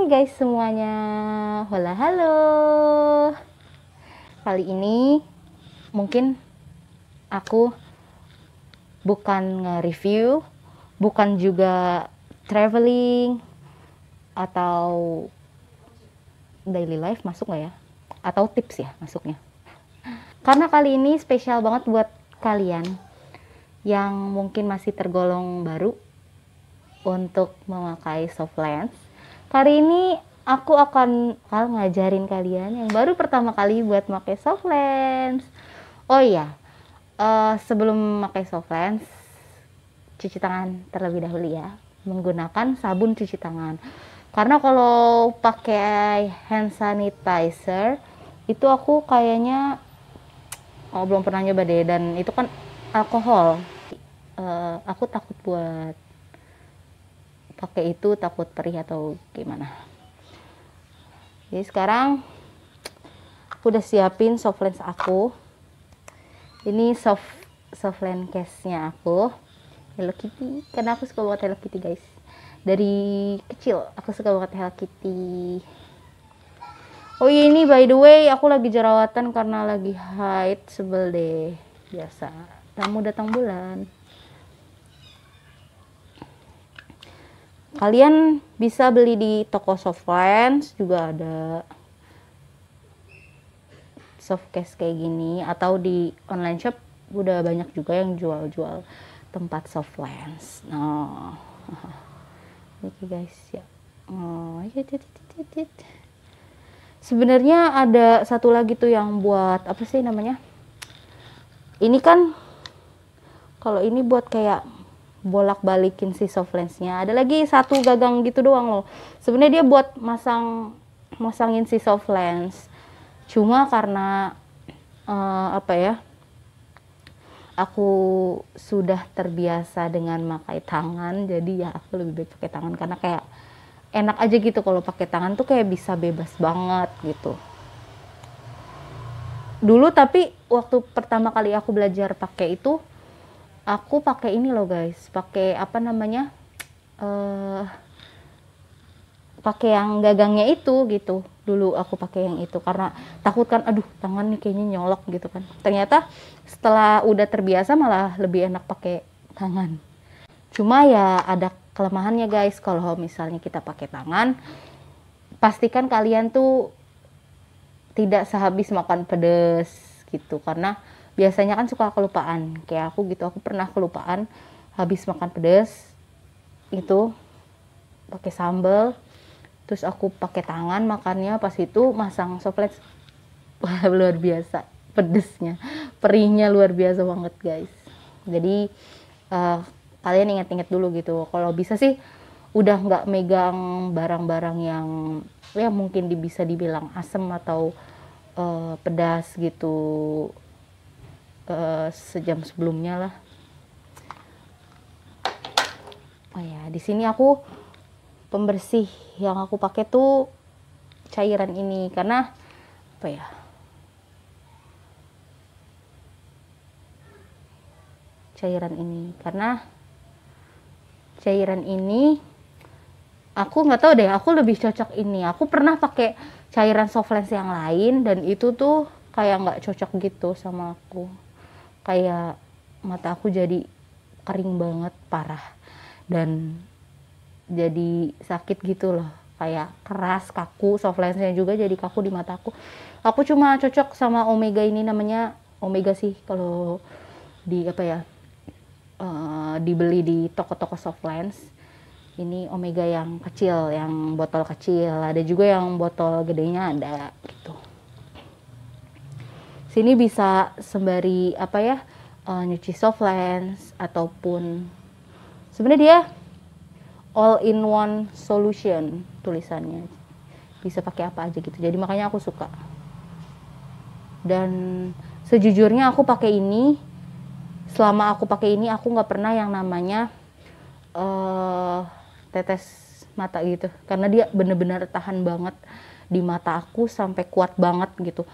Hai guys semuanya, hola halo. Kali ini mungkin aku bukan nge-review, bukan juga traveling atau daily life masuk nggak ya? Atau tips ya masuknya. Karena kali ini spesial banget buat kalian yang mungkin masih tergolong baru untuk memakai soft lens. Kali ini aku akan ngajarin kalian yang baru pertama kali buat pakai soft lens. Oh iya, sebelum pakai soft lens, cuci tangan terlebih dahulu ya, menggunakan sabun cuci tangan. Karena kalau pakai hand sanitizer itu aku kayaknya belum pernah nyoba deh, dan itu kan alkohol. Aku takut buat pakai itu, takut perih atau gimana. Jadi sekarang aku udah siapin soft lens aku. Ini soft lens case-nya aku, Hello Kitty, karena aku suka banget Hello Kitty guys. Dari kecil aku suka banget Hello Kitty. Oh iya, ini by the way aku lagi jerawatan karena lagi haid, sebel deh. Biasa, tamu datang bulan. Kalian bisa beli di toko soft lens, juga ada soft case kayak gini, atau di online shop udah banyak juga yang jual-jual tempat soft lens. Nah, oke guys ya. Oh, sebenarnya ada satu lagi tuh yang buat apa sih namanya? Ini kan kalau ini buat kayak bolak-balikin si soft lensnya. Ada lagi satu gagang gitu doang loh. Sebenarnya dia buat masangin si soft lens. Cuma karena apa ya? Aku sudah terbiasa dengan pakai tangan, jadi ya aku lebih baik pakai tangan karena kayak enak aja gitu. Kalau pakai tangan tuh kayak bisa bebas banget gitu. Dulu tapi waktu pertama kali aku belajar pakai itu, aku pakai ini loh guys, pakai apa namanya, pakai yang gagangnya itu gitu. Dulu aku pakai yang itu karena takut kan, aduh tangan nih kayaknya nyolok gitu kan. Ternyata setelah udah terbiasa malah lebih enak pakai tangan. Cuma ya ada kelemahannya guys, kalau misalnya kita pakai tangan, pastikan kalian tuh tidak sehabis makan pedes gitu, karena biasanya kan suka kelupaan kayak aku gitu. Aku pernah kelupaan habis makan pedas itu pakai sambal, terus aku pakai tangan makannya, pas itu masang soft lens. Wah, luar biasa pedesnya, perihnya luar biasa banget guys. Jadi kalian ingat-ingat dulu gitu, kalau bisa sih udah nggak megang barang-barang yang ya mungkin bisa dibilang asem atau pedas gitu sejam sebelumnya lah. Oh ya, di sini aku pembersih yang aku pakai tuh cairan ini karena apa ya? Cairan ini aku nggak tahu deh, aku lebih cocok ini. Aku pernah pakai cairan soft lens yang lain dan itu tuh kayak nggak cocok gitu sama aku. Kayak mata aku jadi kering banget, parah, dan jadi sakit gitu loh, kayak keras, kaku. Soft lensnya juga jadi kaku di mataku. Aku cuma cocok sama Omega ini, namanya Omega sih kalau di apa ya, dibeli di toko-toko soft lens. Ini Omega yang kecil, yang botol kecil, ada juga yang botol gedenya ada gitu. Sini bisa sembari apa ya, nyuci soft lens, ataupun sebenarnya dia all in one solution tulisannya, bisa pakai apa aja gitu. Jadi makanya aku suka. Dan sejujurnya aku pakai ini, selama aku pakai ini aku nggak pernah yang namanya tetes mata gitu, karena dia bener-bener tahan banget di mata aku sampai kuat banget gitu.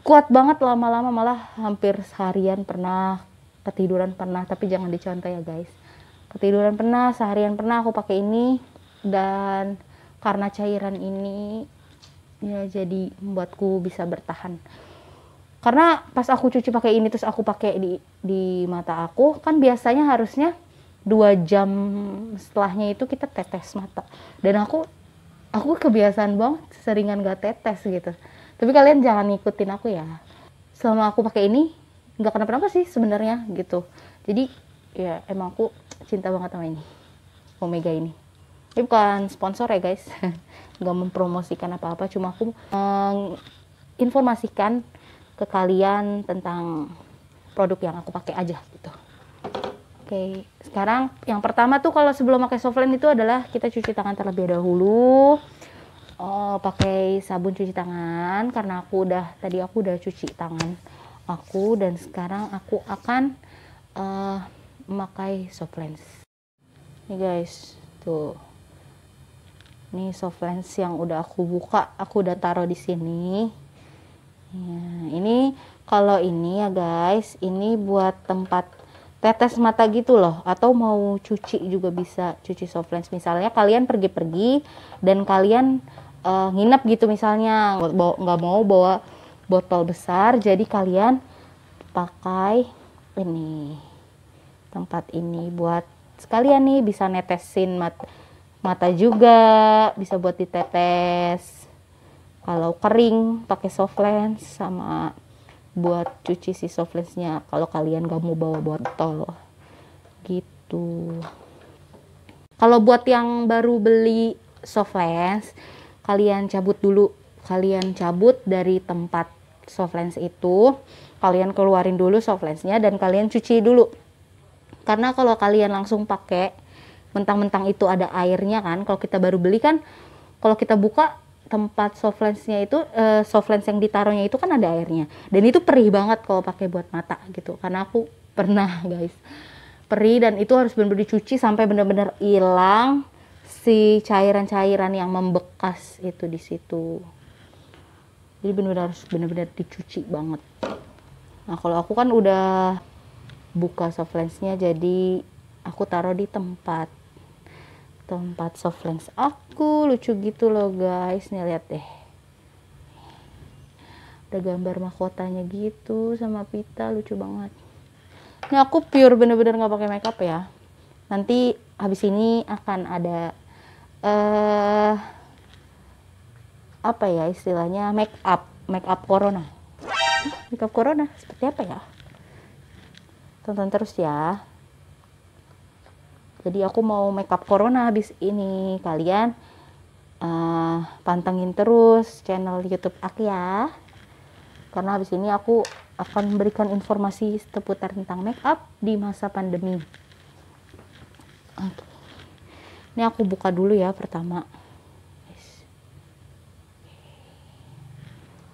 Kuat banget, lama-lama malah hampir seharian pernah, ketiduran pernah, tapi jangan dicontoh ya guys. Ketiduran pernah, seharian pernah aku pakai ini. Dan karena cairan ini ya jadi membuatku bisa bertahan. Karena pas aku cuci pakai ini terus aku pakai di mata aku, kan biasanya harusnya 2 jam setelahnya itu kita tetes mata. Dan aku kebiasaan banget seringan gak tetes gitu. Tapi kalian jangan ngikutin aku ya. Selama aku pakai ini nggak kenapa-napa sih sebenarnya gitu. Jadi ya emang aku cinta banget sama ini, Omega ini. Ini bukan sponsor ya guys, nggak mempromosikan apa-apa, cuma aku informasikan ke kalian tentang produk yang aku pakai aja gitu. Oke, sekarang yang pertama tuh kalau sebelum pakai Softland itu adalah kita cuci tangan terlebih dahulu. Pakai sabun cuci tangan karena tadi aku udah cuci tangan aku, dan sekarang aku akan memakai Softland. Nih guys, tuh. Ini Softland yang udah aku buka, aku udah taruh di sini. Ya, ini kalau ini ya guys, ini buat tempat tetes mata gitu loh, atau mau cuci juga bisa, cuci Softland. Misalnya kalian pergi-pergi dan kalian nginep gitu misalnya, nggak mau bawa botol besar, jadi kalian pakai ini, tempat ini buat sekalian nih, bisa netesin mata juga, bisa buat ditetes kalau kering pakai Softland, sama buat cuci si Softlandnya kalau kalian gak mau bawa botol gitu. Kalau buat yang baru beli Softland, kalian cabut dulu, kalian cabut dari tempat Softland itu, kalian keluarin dulu Softlandnya dan kalian cuci dulu. Karena kalau kalian langsung pakai mentang-mentang itu ada airnya kan, kalau kita baru beli kan, kalau kita buka tempat Softlandsnya itu, Softlands yang ditaruhnya itu kan ada airnya, dan itu perih banget kalau pakai buat mata gitu. Karena aku pernah guys, perih, dan itu harus benar-benar dicuci sampai benar-benar hilang si cairan-cairan yang membekas itu di situ. Jadi benar-benar harus benar-benar dicuci banget. Nah kalau aku kan udah buka Softlandsnya, jadi aku taruh di tempat Softlands aku. Lucu gitu loh guys, nih lihat deh, ada gambar mahkotanya gitu sama pita, lucu banget. Ini aku pure bener-bener nggak pakai makeup ya. Nanti habis ini akan ada apa ya istilahnya, make up corona. Make up corona seperti apa ya? Tonton terus ya. Jadi aku mau make up corona habis ini, kalian pantengin terus channel YouTube aku ya. Karena habis ini aku akan memberikan informasi seputar tentang make up di masa pandemi. Oke. Ini aku buka dulu ya pertama.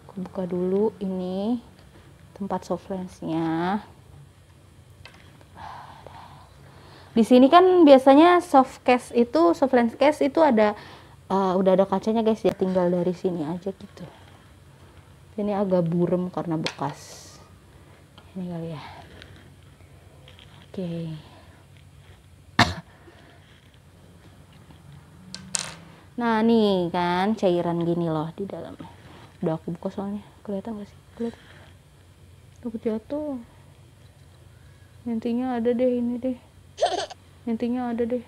Aku buka dulu ini tempat Softlands-nya. Di sini kan biasanya Softlands case itu ada udah ada kacanya guys, ya tinggal dari sini aja gitu. Ini agak buram karena bekas ini kali ya. Oke. Nah nih kan cairan gini loh di dalamnya. Udah aku buka soalnya, kelihatan gak sih? Kelihatan. Takut jatuh. Intinya ada deh ini deh. Intinya ada deh.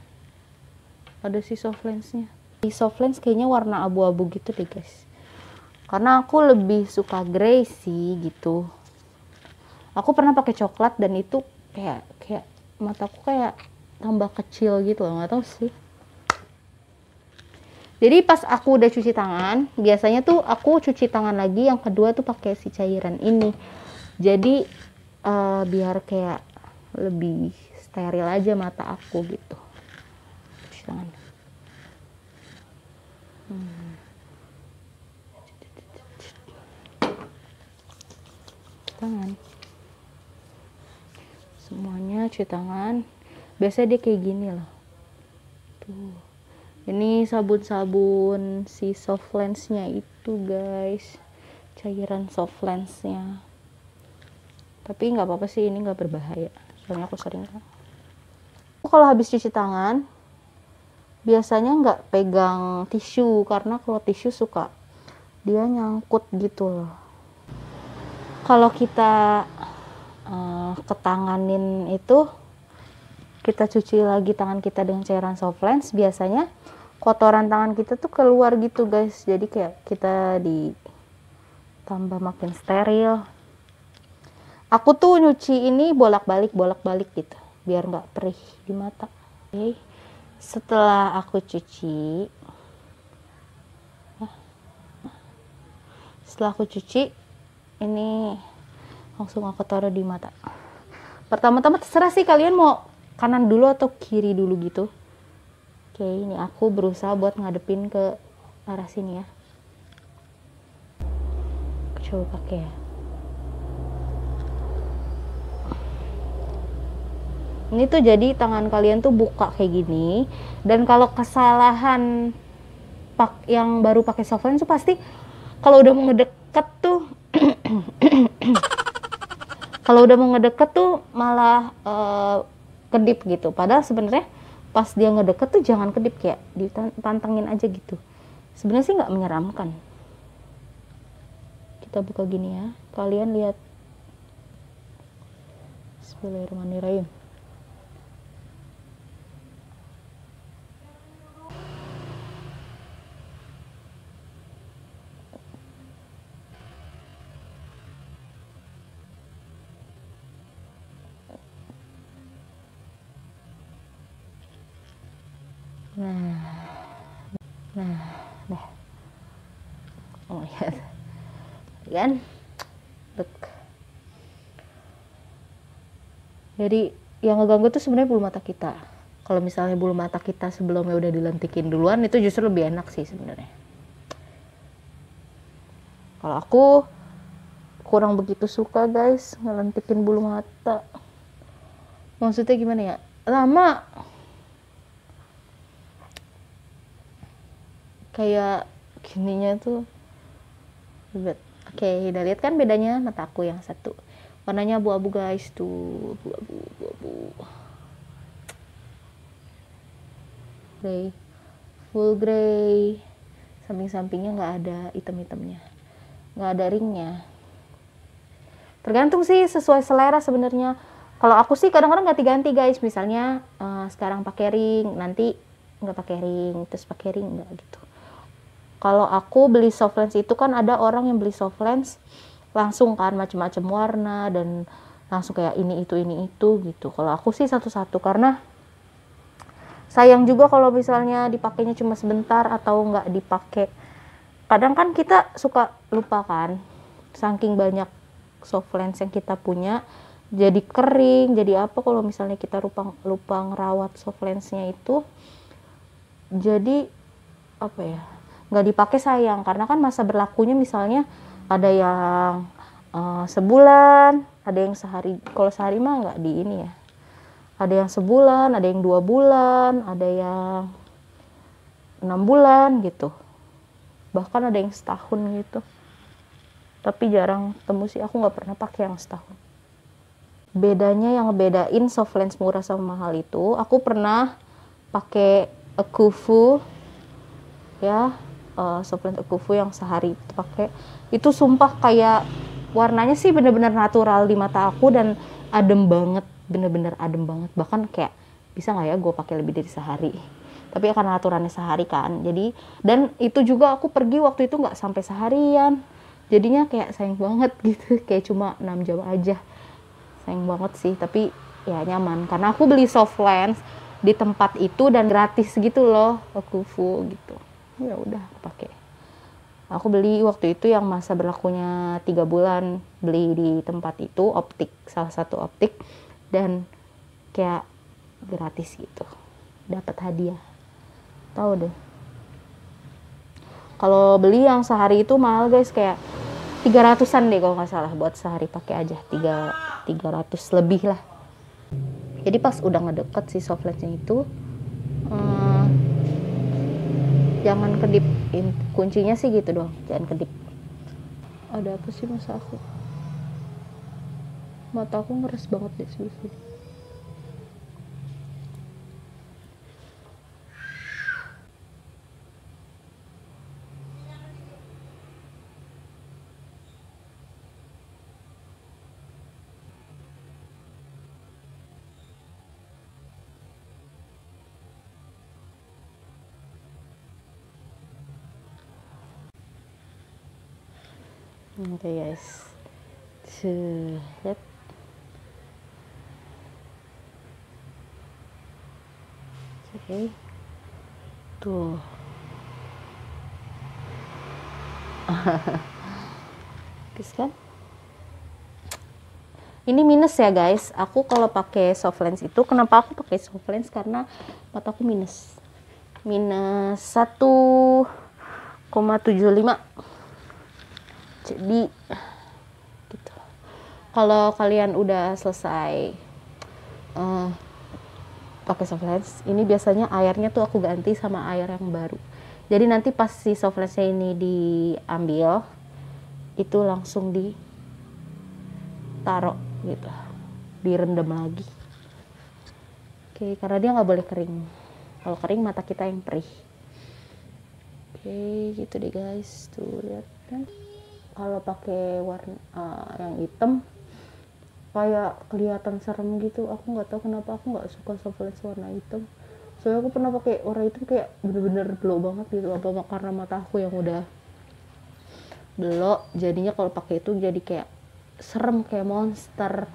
Ada si Softlands-nya. Si Softlands kayaknya warna abu-abu gitu deh guys. Karena aku lebih suka grey sih gitu. Aku pernah pakai coklat dan itu kayak mataku kayak tambah kecil gitu loh, nggak tahu sih. Jadi pas aku udah cuci tangan, biasanya tuh aku cuci tangan lagi yang kedua tuh pakai si cairan ini. Jadi biar kayak lebih steril aja mata aku gitu. Cuci tangan. Tangan. Semuanya cuci tangan. Biasanya dia kayak gini loh. Tuh. Ini sabun-sabun si Softlands-nya itu guys, cairan Softlands-nya. Tapi nggak apa-apa sih, ini nggak berbahaya. Soalnya aku sering kan. Kalau habis cuci tangan, biasanya nggak pegang tisu, karena kalau tisu suka dia nyangkut gitu loh. Kalau kita ketanganin itu, kita cuci lagi tangan kita dengan cairan Softlands, biasanya kotoran tangan kita tuh keluar gitu guys, jadi kayak kita ditambah makin steril. Aku tuh nyuci ini bolak-balik gitu biar nggak perih di mata. Oke. Setelah aku cuci, ini langsung aku taruh di mata. Pertama-tama terserah sih kalian mau kanan dulu atau kiri dulu gitu. Oke, ini aku berusaha buat ngadepin ke arah sini ya. Coba pakai ya. Ini tuh jadi tangan kalian tuh buka kayak gini, dan kalau kesalahan yang baru pakai Softlands tuh pasti kalau udah mau ngedeket tuh kalau udah mau ngedeket tuh malah kedip gitu. Padahal sebenarnya pas dia ngedeket tuh jangan kedip, kayak ditantangin aja gitu. Sebenarnya sih nggak menyeramkan. Kita buka gini ya, kalian lihat. Bismillahirrahmanirrahim. Nah, oh ya, kan? Look. Jadi yang ngeganggu tuh sebenarnya bulu mata kita. Kalau misalnya bulu mata kita sebelumnya udah dilentikin duluan, itu justru lebih enak sih sebenarnya. Kalau aku kurang begitu suka guys ngelentikin bulu mata. Maksudnya gimana ya? Lama. Kayak gininya tuh ribet. Oke, udah lihat kan bedanya mata aku yang satu. Warnanya abu-abu guys tuh, abu-abu. Gray, full gray. Samping-sampingnya nggak ada item-itemnya, nggak ada ringnya. Tergantung sih, sesuai selera sebenarnya. Kalau aku sih kadang-kadang ganti-ganti guys. Misalnya sekarang pakai ring, nanti nggak pakai ring, terus pakai ring nggak gitu. Kalau aku beli Softlands itu kan ada orang yang beli Softlands langsung kan macam-macam warna dan langsung kayak ini itu gitu. Kalau aku sih satu-satu, karena sayang juga kalau misalnya dipakainya cuma sebentar atau nggak dipakai. Kadang kan kita suka lupa kan, saking banyak Softlands yang kita punya jadi kering, jadi apa kalau misalnya kita lupa ngerawat Softlandsnya itu, jadi apa ya, nggak dipakai sayang. Karena kan masa berlakunya misalnya ada yang sebulan, ada yang sehari. Kalau sehari mah nggak di ini ya, ada yang sebulan, ada yang 2 bulan, ada yang 6 bulan gitu, bahkan ada yang setahun gitu. Tapi jarang temu sih, aku nggak pernah pakai yang setahun. Bedanya yang ngebedain Softlands murah sama mahal itu, aku pernah pakai Akufu ya, Softlands Akufu yang sehari pakai itu sumpah kayak warnanya sih bener-bener natural di mata aku dan adem banget, bener-bener adem banget. Bahkan kayak bisa nggak ya gue pakai lebih dari sehari, tapi karena aturannya sehari kan, jadi, dan itu juga aku pergi waktu itu nggak sampai seharian, jadinya kayak sayang banget gitu, kayak cuma 6 jam aja, sayang banget sih. Tapi ya nyaman karena aku beli Softlands di tempat itu dan gratis gitu loh, aku full gitu, ya udah pakai. Aku beli waktu itu yang masa berlakunya 3 bulan, beli di tempat itu, optik, salah satu optik, dan kayak gratis gitu, dapat hadiah. Tahu deh, kalau beli yang sehari itu mahal guys, kayak 300-an deh kalau nggak salah, buat sehari pakai aja 300 lebih lah. Jadi pas udah ngedeket si Softlandsnya itu jangan kedip, kuncinya sih gitu doang, jangan kedip. Ada apa sih masa mata aku ngeres banget deh sini. Oke guys, lihat. Oke, tuh. Bagus kan? Ini minus ya guys. Aku kalau pakai soft lens itu, kenapa aku pakai soft lens? Karena mataku minus 1,75. Jadi gitu. Kalau kalian udah selesai pakai soft lens, ini biasanya airnya tuh aku ganti sama air yang baru. Jadi nanti pas si soft lensnya ini diambil, itu langsung ditaruh gitu, direndam lagi. Oke, karena dia nggak boleh kering. Kalau kering mata kita yang perih. Oke, gitu deh guys. Tuh lihat kan. Kalau pakai warna yang hitam kayak kelihatan serem gitu. Aku nggak tahu kenapa aku nggak suka soft lens warna hitam. Soalnya aku pernah pakai warna hitam kayak bener-bener belok banget gitu. Apa karena mata aku yang udah belok, jadinya kalau pakai itu jadi kayak serem, kayak monster.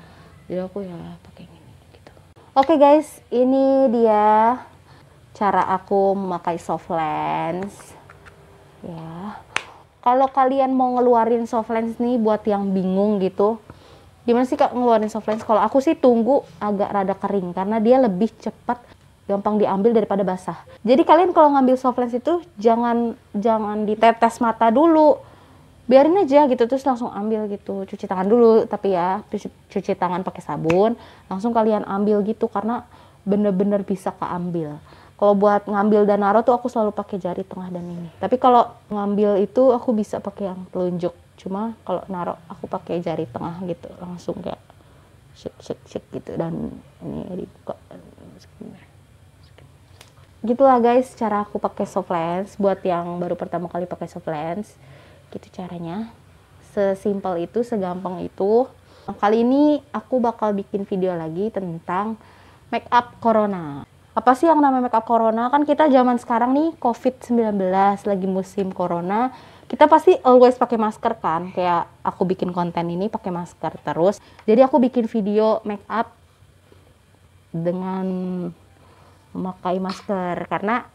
Jadi aku ya pakai ini gitu. Oke guys, ini dia cara aku memakai soft lens ya. Kalau kalian mau ngeluarin soft lens nih buat yang bingung gitu, gimana sih Kak ngeluarin soft lens? Kalau aku sih tunggu agak rada kering karena dia lebih cepat, gampang diambil daripada basah. Jadi kalian kalau ngambil soft lens itu jangan ditetes mata dulu, biarin aja gitu, terus langsung ambil gitu. Cuci tangan dulu, tapi ya cuci tangan pakai sabun, langsung kalian ambil gitu karena bener-bener bisa keambil. Kalau buat ngambil dan naruh tuh aku selalu pakai jari tengah dan ini. Tapi kalau ngambil itu aku bisa pakai yang telunjuk. Cuma kalau naruh aku pakai jari tengah gitu, langsung kayak shake gitu, dan ini dibuka. Gitulah guys cara aku pakai soft lens buat yang baru pertama kali pakai soft lens. Gitu caranya. Sesimpel itu, segampang itu. Kali ini aku bakal bikin video lagi tentang make up corona. Apa sih yang namanya make up corona? Kan kita zaman sekarang nih COVID-19, lagi musim corona. Kita pasti always pakai masker kan? Kayak aku bikin konten ini pakai masker terus. Jadi aku bikin video make up dengan memakai masker. Karena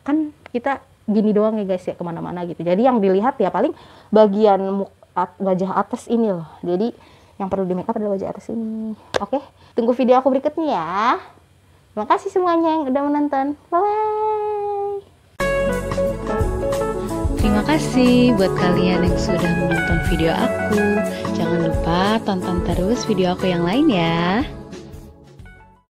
kan kita gini doang ya guys ya, kemana-mana gitu. Jadi yang dilihat ya paling bagian wajah atas ini loh. Jadi yang perlu di make up adalah wajah atas ini. Oke, tunggu video aku berikutnya ya. Terima kasih semuanya yang udah menonton. Bye. Terima kasih buat kalian yang sudah menonton video aku. Jangan lupa tonton terus video aku yang lain ya.